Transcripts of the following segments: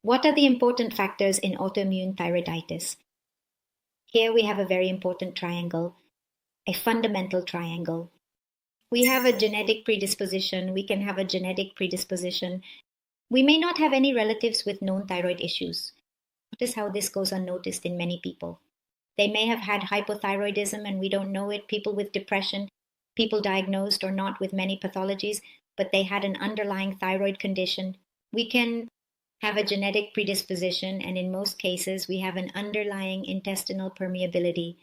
What are the important factors in autoimmune thyroiditis? Here we have a very important triangle, a fundamental triangle. We have a genetic predisposition. We can have a genetic predisposition. We may not have any relatives with known thyroid issues. Notice how this goes unnoticed in many people. They may have had hypothyroidism and we don't know it, people with depression, people diagnosed or not with many pathologies, but they had an underlying thyroid condition. We can have a genetic predisposition, and in most cases, we have an underlying intestinal permeability.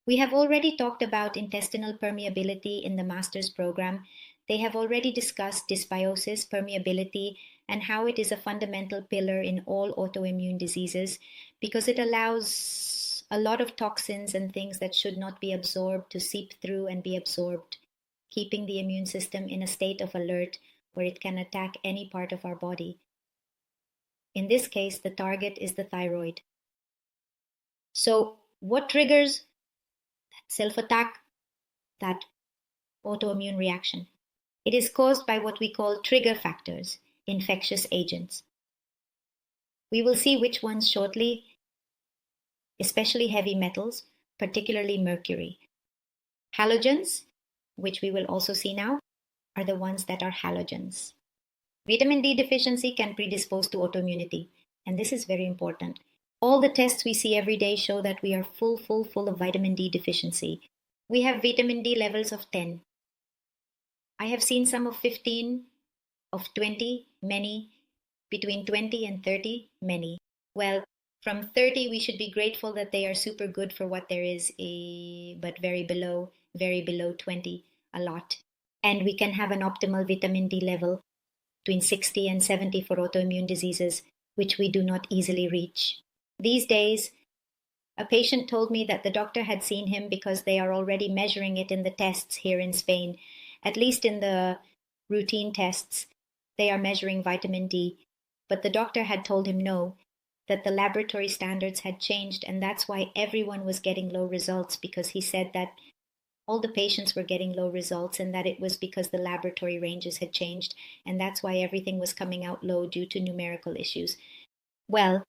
We have already talked about intestinal permeability in the master's program. They have already discussed dysbiosis, permeability, and how it is a fundamental pillar in all autoimmune diseases because it allows a lot of toxins and things that should not be absorbed to seep through and be absorbed, keeping the immune system in a state of alert where it can attack any part of our body. In this case, the target is the thyroid. So, what triggers that self-attack, that autoimmune reaction? It is caused by what we call trigger factors, infectious agents. We will see which ones shortly, especially heavy metals, particularly mercury. Halogens, which we will also see now, are the ones that are halogens. Vitamin D deficiency can predispose to autoimmunity, and this is very important. All the tests we see every day show that we are full of vitamin D deficiency. We have vitamin D levels of 10. I have seen some of 15, of 20, many, between 20 and 30, many. Well, from 30, we should be grateful that they are super good for what there is, but very below 20, a lot. And we can have an optimal vitamin D level between 60 and 70 for autoimmune diseases, which we do not easily reach. These days, a patient told me that the doctor had seen him because they are already measuring it in the tests here in Spain. At least in the routine tests, they are measuring vitamin D. But the doctor had told him no, that the laboratory standards had changed, and that's why everyone was getting low results, because he said that all the patients were getting low results and that it was because the laboratory ranges had changed, and that's why everything was coming out low due to numerical issues. Well,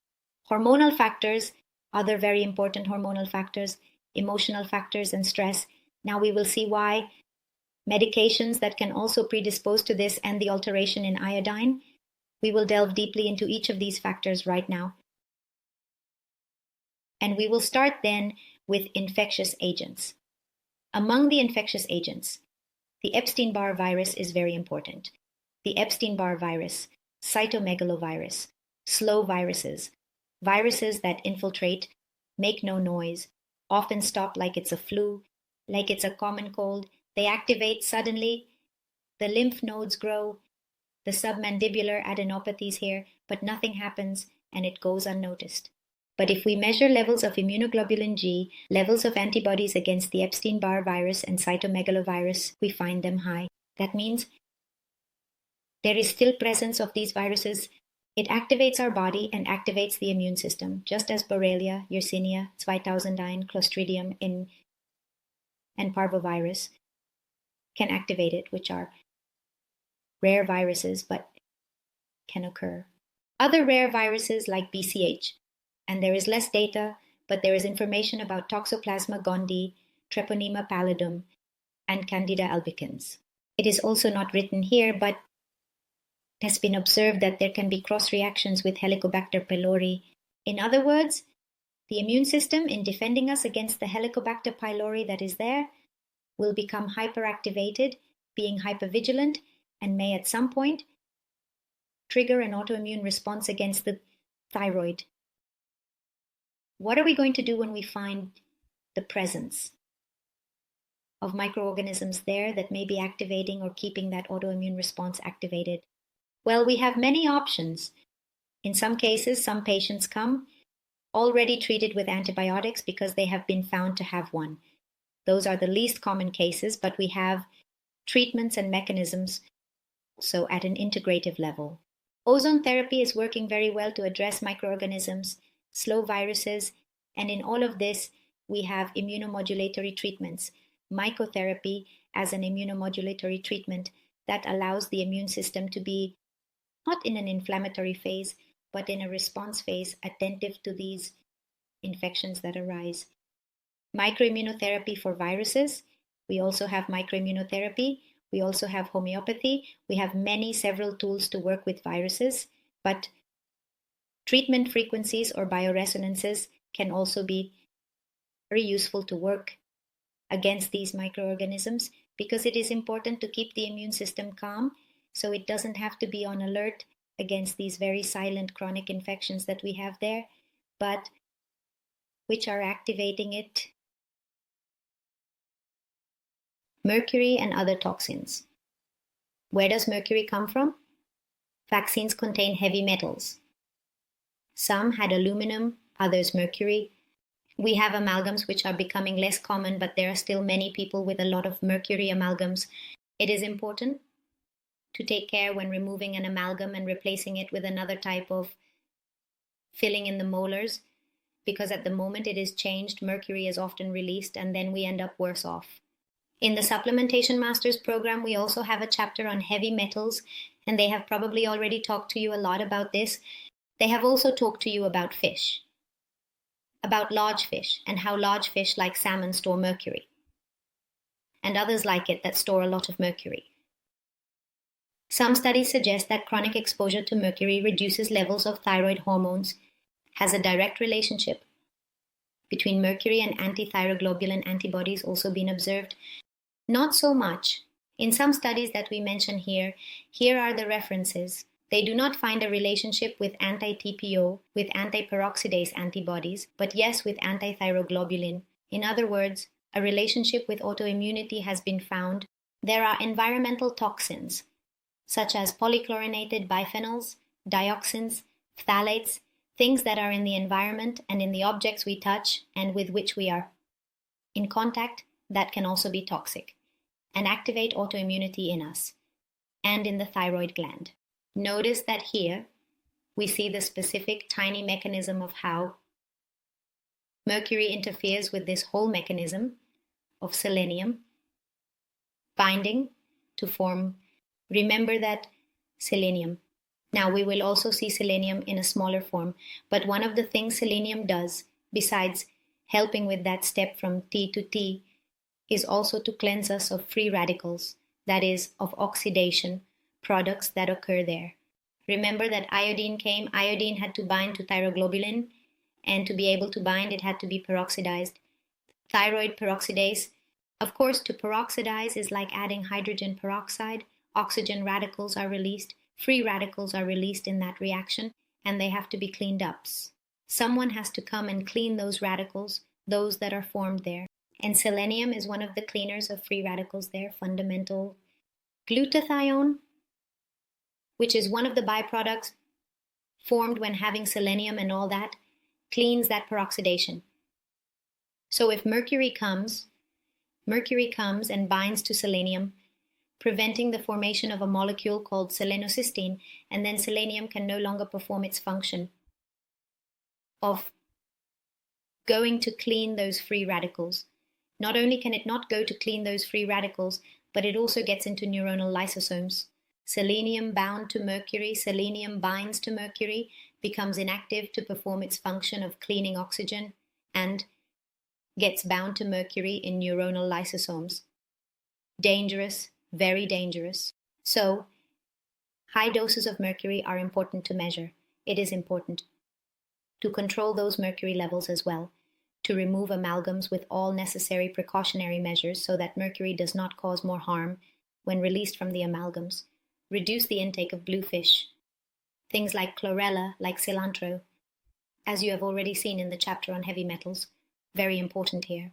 hormonal factors, other very important hormonal factors, emotional factors and stress. Now we will see why. Medications that can also predispose to this and the alteration in iodine. We will delve deeply into each of these factors right now. And we will start then with infectious agents. Among the infectious agents, the Epstein-Barr virus is very important. The Epstein-Barr virus, cytomegalovirus, slow viruses, viruses that infiltrate, make no noise, often stop like it's a flu, like it's a common cold. They activate suddenly, the lymph nodes grow, the submandibular adenopathies here, but nothing happens and it goes unnoticed. But if we measure levels of immunoglobulin G, levels of antibodies against the Epstein-Barr virus and cytomegalovirus, we find them high. That means there is still presence of these viruses. It activates our body and activates the immune system, just as Borrelia, Yersinia, 2009, Clostridium, and parvovirus can activate it, which are rare viruses but can occur. Other rare viruses like BCH, and there is less data, but there is information about Toxoplasma gondii, Treponema pallidum, and Candida albicans. It is also not written here, but it has been observed that there can be cross-reactions with Helicobacter pylori. In other words, the immune system, in defending us against the Helicobacter pylori that is there, will become hyperactivated, being hypervigilant, and may at some point trigger an autoimmune response against the thyroid. What are we going to do when we find the presence of microorganisms there that may be activating or keeping that autoimmune response activated? Well, we have many options. In some cases, some patients come already treated with antibiotics because they have been found to have one. Those are the least common cases, but we have treatments and mechanisms also at an integrative level. Ozone therapy is working very well to address microorganisms, slow viruses, and in all of this, we have immunomodulatory treatments, mycotherapy as an immunomodulatory treatment that allows the immune system to be not in an inflammatory phase, but in a response phase, attentive to these infections that arise. Microimmunotherapy for viruses. We also have microimmunotherapy. We also have homeopathy. We have several tools to work with viruses, but treatment frequencies or bioresonances can also be very useful to work against these microorganisms, because it is important to keep the immune system calm so it doesn't have to be on alert against these very silent chronic infections that we have there, but which are activating it. Mercury and other toxins. Where does mercury come from? Vaccines contain heavy metals. Some had aluminum, others mercury. We have amalgams which are becoming less common, but there are still many people with a lot of mercury amalgams. It is important to take care when removing an amalgam and replacing it with another type of filling in the molars, because at the moment it is changed, mercury is often released, and then we end up worse off. In the Supplementation Masters program, we also have a chapter on heavy metals, and they have probably already talked to you a lot about this. They have also talked to you about fish, about large fish, and how large fish like salmon store mercury, and others like it that store a lot of mercury. Some studies suggest that chronic exposure to mercury reduces levels of thyroid hormones, has a direct relationship between mercury and anti-thyroglobulin antibodies also been observed. Not so much. In some studies that we mention here are the references. They do not find a relationship with anti-TPO, with anti-peroxidase antibodies, but yes, with anti-thyroglobulin. In other words, a relationship with autoimmunity has been found. There are environmental toxins, such as polychlorinated biphenyls, dioxins, phthalates, things that are in the environment and in the objects we touch and with which we are in contact, that can also be toxic and activate autoimmunity in us and in the thyroid gland. Notice that here we see the specific tiny mechanism of how mercury interferes with this whole mechanism of selenium binding to form. Remember that selenium. Now we will also see selenium in a smaller form, but one of the things selenium does, besides helping with that step from T to T, is also to cleanse us of free radicals, that is, of oxidation products that occur there. Remember that iodine had to bind to thyroglobulin, and to be able to bind, it had to be peroxidized. Thyroid peroxidase, of course, to peroxidize is like adding hydrogen peroxide. Oxygen radicals are released, free radicals are released in that reaction, and they have to be cleaned up. Someone has to come and clean those radicals, those that are formed there. And selenium is one of the cleaners of free radicals there, fundamental. Glutathione, which is one of the byproducts formed when having selenium and all that, cleans that peroxidation. So if mercury comes and binds to selenium, preventing the formation of a molecule called selenocysteine, and then selenium can no longer perform its function of going to clean those free radicals. Not only can it not go to clean those free radicals, but it also gets into neuronal lysosomes. Selenium bound to mercury, selenium binds to mercury, becomes inactive to perform its function of cleaning oxygen, and gets bound to mercury in neuronal lysosomes. Dangerous, very dangerous. So, high doses of mercury are important to measure. It is important to control those mercury levels as well, to remove amalgams with all necessary precautionary measures so that mercury does not cause more harm when released from the amalgams. Reduce the intake of blue fish, things like chlorella, like cilantro, as you have already seen in the chapter on heavy metals. Very important here.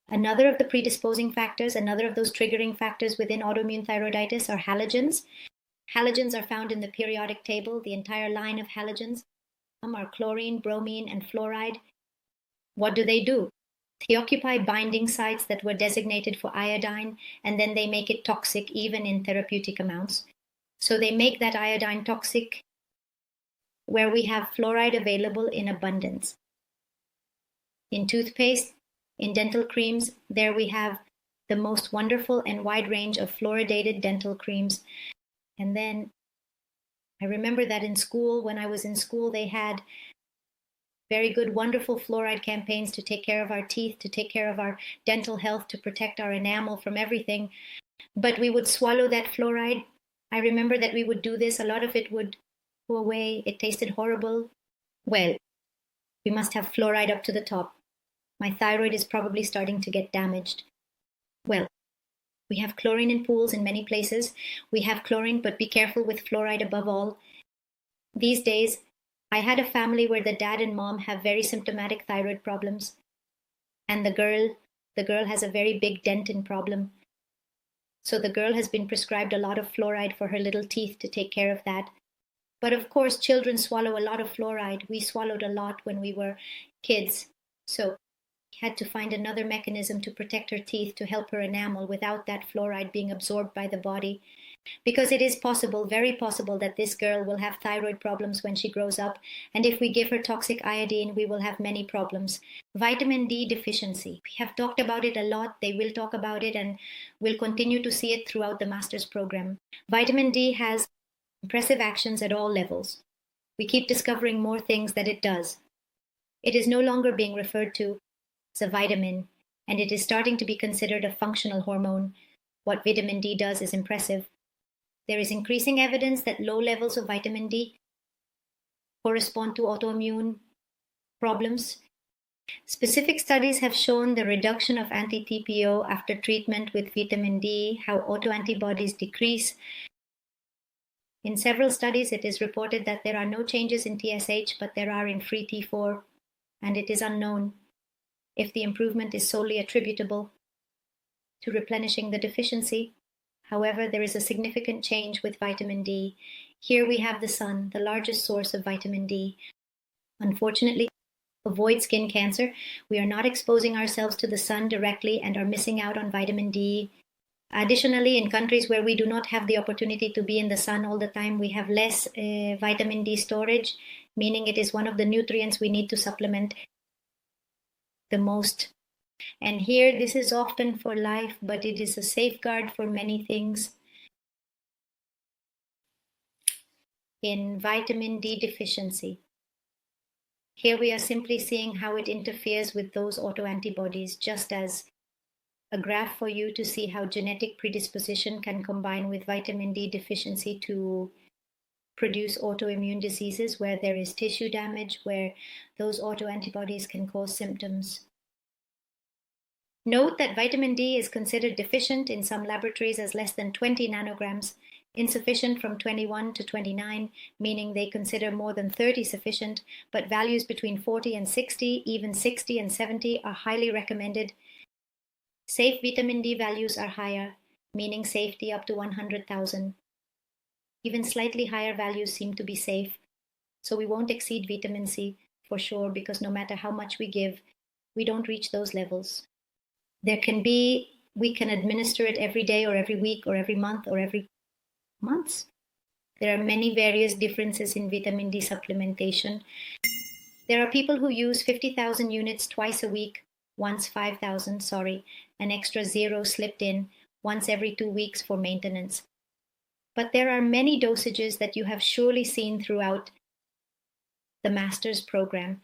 Another of the predisposing factors, another of those triggering factors within autoimmune thyroiditis are halogens. Halogens are found in the periodic table, the entire line of halogens. Some are chlorine, bromine, and fluoride. What do? They occupy binding sites that were designated for iodine, and then they make it toxic even in therapeutic amounts. So they make that iodine toxic where we have fluoride available in abundance. In toothpaste, in dental creams, there we have the most wonderful and wide range of fluoridated dental creams. And then I remember that in school, when I was in school, they had very good, wonderful fluoride campaigns to take care of our teeth, to take care of our dental health, to protect our enamel from everything. But we would swallow that fluoride. I remember that we would do this. A lot of it would go away. It tasted horrible. Well, we must have fluoride up to the top. My thyroid is probably starting to get damaged. Well, we have chlorine in pools in many places. We have chlorine, but be careful with fluoride above all. These days, I had a family where the dad and mom have very symptomatic thyroid problems. And the girl has a very big dentin problem. So the girl has been prescribed a lot of fluoride for her little teeth to take care of that. But of course, children swallow a lot of fluoride. We swallowed a lot when we were kids. So we had to find another mechanism to protect her teeth, to help her enamel without that fluoride being absorbed by the body. Because it is possible, very possible, that this girl will have thyroid problems when she grows up. And if we give her toxic iodine, we will have many problems. Vitamin D deficiency. We have talked about it a lot. They will talk about it, and we'll continue to see it throughout the master's program. Vitamin D has impressive actions at all levels. We keep discovering more things that it does. It is no longer being referred to as a vitamin, and it is starting to be considered a functional hormone. What vitamin D does is impressive. There is increasing evidence that low levels of vitamin D correspond to autoimmune problems. Specific studies have shown the reduction of anti-TPO after treatment with vitamin D, how autoantibodies decrease. In several studies, it is reported that there are no changes in TSH, but there are in free T4, and it is unknown if the improvement is solely attributable to replenishing the deficiency. However, there is a significant change with vitamin D. Here we have the sun, the largest source of vitamin D. Unfortunately, to avoid skin cancer, we are not exposing ourselves to the sun directly and are missing out on vitamin D. Additionally, in countries where we do not have the opportunity to be in the sun all the time, we have less vitamin D storage, meaning it is one of the nutrients we need to supplement the most. And here, this is often for life, but it is a safeguard for many things. In vitamin D deficiency, here we are simply seeing how it interferes with those autoantibodies, just as a graph for you to see how genetic predisposition can combine with vitamin D deficiency to produce autoimmune diseases where there is tissue damage, where those autoantibodies can cause symptoms. Note that vitamin D is considered deficient in some laboratories as less than 20 nanograms, insufficient from 21 to 29, meaning they consider more than 30 sufficient, but values between 40 and 60, even 60 and 70 are highly recommended. Safe vitamin D values are higher, meaning safety up to 100,000. Even slightly higher values seem to be safe, so we won't exceed vitamin C for sure, because no matter how much we give, we don't reach those levels. We can administer it every day or every week or every month or every months. There are many various differences in vitamin D supplementation. There are people who use 50,000 units twice a week, once 5,000, an extra zero slipped in once every 2 weeks for maintenance. But there are many dosages that you have surely seen throughout the master's program.